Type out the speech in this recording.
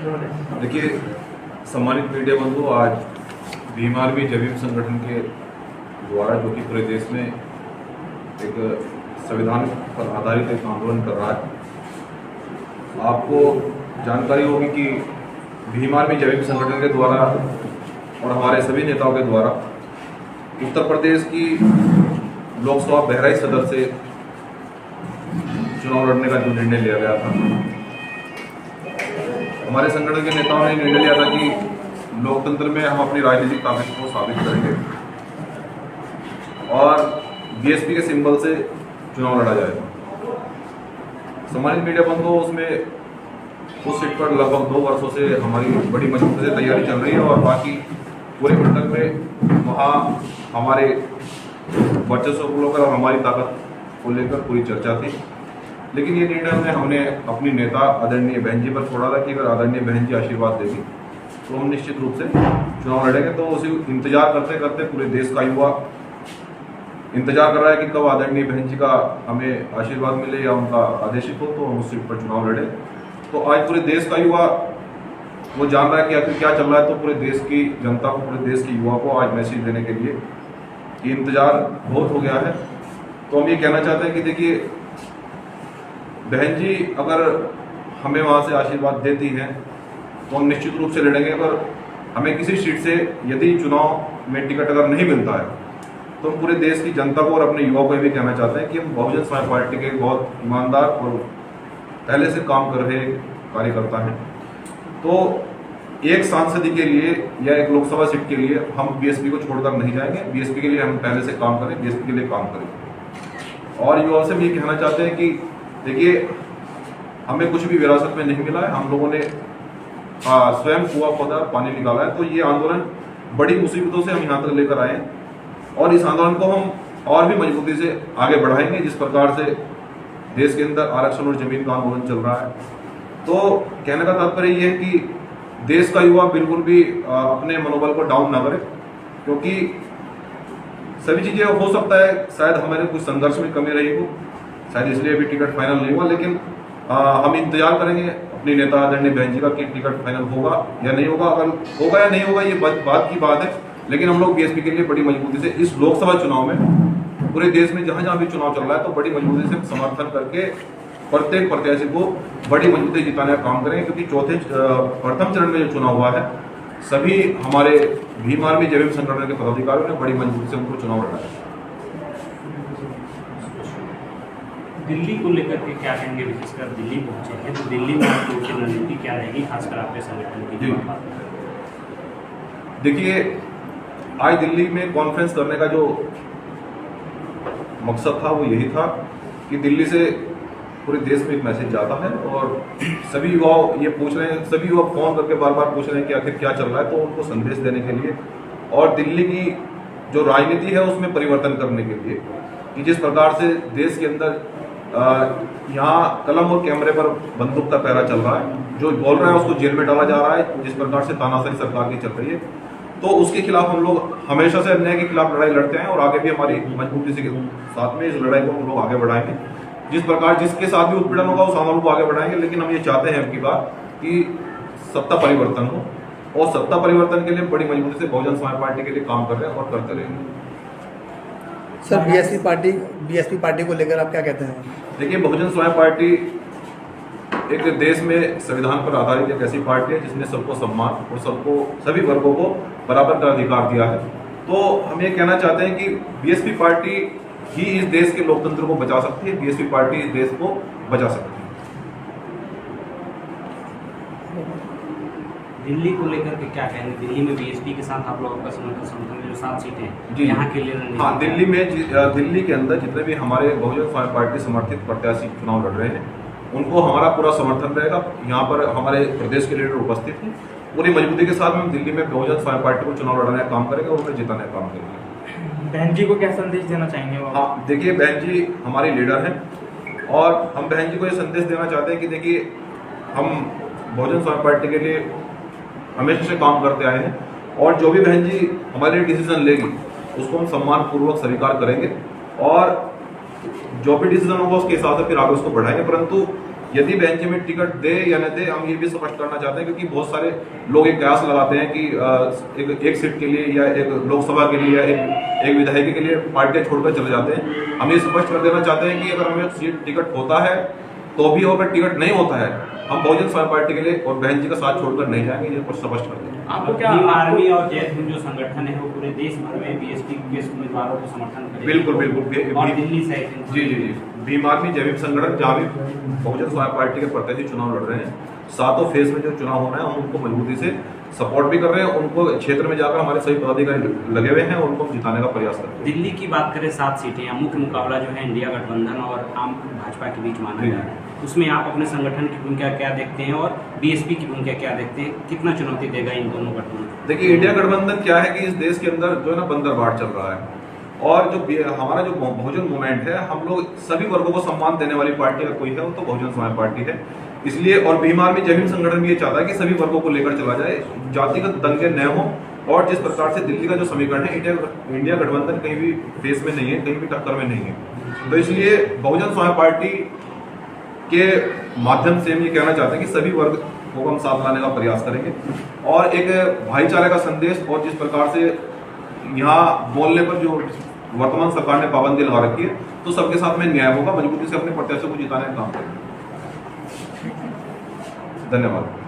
देखिए, सम्मानित मीडिया बंधु, आज भीम आर्मी जवीम संगठन के द्वारा जो कि पूरे देश में एक संविधान पर आधारित एक आंदोलन कर रहा है। आपको जानकारी होगी कि भीम आर्मी जवीम संगठन के द्वारा और हमारे सभी नेताओं के द्वारा उत्तर प्रदेश की लोकसभा बहराइच सदर से चुनाव लड़ने का जो निर्णय लिया गया था, हमारे संगठन के नेताओं ने निर्णय लिया था कि लोकतंत्र में हम अपनी राजनीतिक ताकत को साबित करेंगे और बीएसपी के सिंबल से चुनाव लड़ा जाएगा। सम्मानित मीडिया बंधुओं, उसमें उस सीट पर लगभग 2 वर्षों से हमारी बड़ी मजबूती से तैयारी चल रही है और बाकी पूरे मंडल में वहाँ हमारे वर्चस्व को लेकर और हमारी ताकत को लेकर पूरी चर्चा थी। लेकिन ये निर्णय हमने अपनी नेता आदरणीय बहन जी पर छोड़ा था कि अगर आदरणीय बहन जी आशीर्वाद देगी तो हम निश्चित रूप से चुनाव लड़ेंगे। तो उसी इंतजार करते करते पूरे देश का युवा इंतजार कर रहा है कि कब आदरणीय बहन जी का हमें आशीर्वाद मिले या उनका आदेशित हो तो हम उस सीट पर चुनाव लड़े। तो आज पूरे देश का युवा वो जान रहा है कि आखिर क्या चल रहा है। तो पूरे देश की जनता को, पूरे देश के युवा को आज मैसेज देने के लिए कि इंतजार बहुत हो गया है। तो हम ये कहना चाहते हैं कि देखिए, बहन जी अगर हमें वहाँ से आशीर्वाद देती हैं तो हम निश्चित रूप से लड़ेंगे। अगर हमें किसी सीट से यदि चुनाव में टिकट अगर नहीं मिलता है तो हम पूरे देश की जनता को और अपने युवाओं को भी कहना चाहते हैं कि हम बहुजन समाज पार्टी के बहुत ईमानदार और पहले से काम कर रहे कार्यकर्ता हैं। तो एक सांसदी के लिए या एक लोकसभा सीट के लिए हम बीएसपी को छोड़कर नहीं जाएंगे। बीएसपी के लिए हम पहले से काम करें, बीएसपी के लिए काम करेंगे। और युवाओं से भी ये कहना चाहते हैं कि देखिए, हमें कुछ भी विरासत में नहीं मिला है। हम लोगों ने स्वयं कुआं खोदा, पानी निकाला है। तो ये आंदोलन बड़ी मुसीबतों से हम यहाँ तक लेकर आए हैं और इस आंदोलन को हम और भी मजबूती से आगे बढ़ाएंगे। जिस प्रकार से देश के अंदर आरक्षण और जमीन का आंदोलन चल रहा है, तो कहने का तात्पर्य ये है कि देश का युवा बिल्कुल भी अपने मनोबल को डाउन ना करे, क्योंकि सभी चीज़ें हो सकता है शायद हमारे कुछ संघर्ष में कमी रही हो, शायद इसलिए अभी टिकट फाइनल नहीं हुआ। लेकिन हम इंतजार करेंगे अपनी नेता आदरणीय बहन जी का कि टिकट फाइनल होगा या नहीं होगा। अगर होगा या नहीं होगा ये बात की बात है, लेकिन हम लोग बीएसपी के लिए बड़ी मजबूती से इस लोकसभा चुनाव में पूरे देश में जहां जहां भी चुनाव चल रहा है तो बड़ी मजबूती से समर्थन करके प्रत्येक प्रत्याशी को बड़ी मजबूती जिताने का काम करेंगे। क्योंकि प्रथम चरण में जो चुनाव हुआ है, सभी हमारे भीम आर्मी जवीम संगठन के पदाधिकारियों ने बड़ी मजबूती से उनको चुनाव लड़ा है। दिल्ली को लेकर के क्या कहेंगे? विशेषकर दिल्ली पहुंचे हैं तो दिल्ली में आपकी रणनीति क्या रहेगी, खासकर आपके संगठन की? देखिए, आज दिल्ली में कॉन्फ्रेंस करने का जो मकसद था वो यही था कि दिल्ली से पूरे देश में एक मैसेज जाता है और सभी युवा ये पूछ रहे हैं, सभी युवा फोन करके बार बार पूछ रहे हैं कि आखिर क्या चल रहा है। तो उनको संदेश देने के लिए और दिल्ली की जो राजनीति है उसमें परिवर्तन करने के लिए कि जिस प्रकार से देश के अंदर यहाँ कलम और कैमरे पर बंदूक का पहरा चल रहा है, जो बोल रहा है उसको जेल में डाला जा रहा है, जिस प्रकार से तानाशाही सरकार की चल रही है, तो उसके खिलाफ हम लोग हमेशा से अन्याय के खिलाफ लड़ाई लड़ते हैं और आगे भी हमारी मजबूती से साथ में इस लड़ाई को हम लोग आगे बढ़ाएंगे। जिस प्रकार जिसके साथ भी उत्पीड़न होगा उस आंदोलन को आगे बढ़ाएंगे। लेकिन हम ये चाहते हैं अब की बार कि सत्ता परिवर्तन हो और सत्ता परिवर्तन के लिए बड़ी मजबूती से बहुजन समाज पार्टी के लिए काम कर रहे हैं और करते रहेंगे। सर, बीएसपी पार्टी को लेकर आप क्या कहते हैं? देखिए, बहुजन समाज पार्टी एक देश में संविधान पर आधारित एक ऐसी पार्टी है जिसने सबको सम्मान और सबको सभी वर्गों को बराबर का अधिकार दिया है। तो हम ये कहना चाहते हैं कि बीएसपी पार्टी ही इस देश के लोकतंत्र को बचा सकती है, बीएसपी पार्टी इस देश को बचा सकती है। दिल्ली को लेकर के क्या कहेंगे? दिल्ली में बीएसपी के साथ आप लोग का समर्थन जो 7 सीटें हैं जी यहाँ के लिए? हाँ, दिल्ली के अंदर जितने भी हमारे बहुजन समाज पार्टी समर्थित प्रत्याशी चुनाव लड़ रहे हैं उनको हमारा पूरा समर्थन रहेगा। यहाँ पर हमारे प्रदेश के लीडर उपस्थित हैं। पूरी मजबूती के साथ हम दिल्ली में बहुजन समाज पार्टी को चुनाव लड़ने का काम करेंगे और उन्हें जिताने का काम करेंगे। बहन जी को क्या संदेश देना चाहेंगे? हाँ, देखिए, बहन जी हमारी लीडर हैं और हम बहन जी को ये संदेश देना चाहते हैं कि देखिए, हम बहुजन समाज पार्टी के लिए हमेशा से काम करते आए हैं और जो भी बहन जी हमारे लिए डिसीजन लेगी उसको हम सम्मान पूर्वक स्वीकार करेंगे और जो भी डिसीजन होगा उसके हिसाब से फिर आगे उसको बढ़ाएंगे। परंतु यदि बेंच में टिकट दे या न दे, हम ये भी स्पष्ट करना चाहते हैं, क्योंकि बहुत सारे लोग एक कयास लगाते हैं कि एक सीट के लिए या एक लोकसभा के लिए या एक विधायक के लिए पार्टियां छोड़कर चले जाते हैं। हम ये स्पष्ट कर देना चाहते हैं कि अगर हमें सीट टिकट होता है तो भी, अगर टिकट नहीं होता है, हम बहुजन समाज पार्टी के लिए और बहन जी का साथ छोड़कर नहीं जाएंगे, ये कुछ स्पष्ट कर दें। आपको क्या आर्मी और जैत हिंद जो संगठन है वो पूरे देश भर में बीएसपी के उम्मीदवारों को समर्थन करेगा? बिल्कुल बिल्कुल। और दिल्ली सहित जी जी जी, भीम आर्मी जैविक संगठन जहाँ भी बहुजन समाज पार्टी के प्रत्याशी चुनाव लड़ रहे हैं, सातों फेज में जो चुनाव होना है हम उनको मजबूती से सपोर्ट भी कर रहे हैं। उनको क्षेत्र में जाकर हमारे सभी पदाधिकारी लगे हुए हैं और उनको जिताने का प्रयास कर रहे हैं। दिल्ली की बात करें 7 सीटें, या मुख्य मुकाबला जो है इंडिया गठबंधन और आम भाजपा के बीच माना जा रहा है, उसमें आप अपने संगठन की भूमिका क्या देखते हैं और बीएसपी की भूमिका क्या देखते हैं? कितना चुनौती देगा इन दोनों गठबंधन? देखिए, इंडिया गठबंधन क्या है कि इस देश के अंदर जो है ना बंदरबाट चल रहा है, और जो हमारा जो बहुजन मूवमेंट है, हम लोग सभी वर्गों को सम्मान देने वाली पार्टी अगर कोई है वो तो बहुजन समाज पार्टी है। इसलिए और भीम आर्मी जैविक संगठन भी ये चाहता है कि सभी वर्गों को लेकर चला जाए, जातिगत दंगे न हो। और जिस प्रकार से दिल्ली का जो समीकरण है, इंडिया गठबंधन कहीं भी फेस में नहीं है, कहीं भी टक्कर में नहीं है। तो इसलिए बहुजन समाज पार्टी के माध्यम से हम ये कहना चाहते हैं कि सभी वर्ग को हम साथ लाने का प्रयास करेंगे, और एक भाईचारे का संदेश, और जिस प्रकार से यहाँ बोलने पर जो वर्तमान सरकार ने पाबंदी लगा रखी है, तो सबके साथ में न्याय होगा। मजबूती से अपने प्रत्याशियों को जिताने का काम करेंगे। धन्यवाद।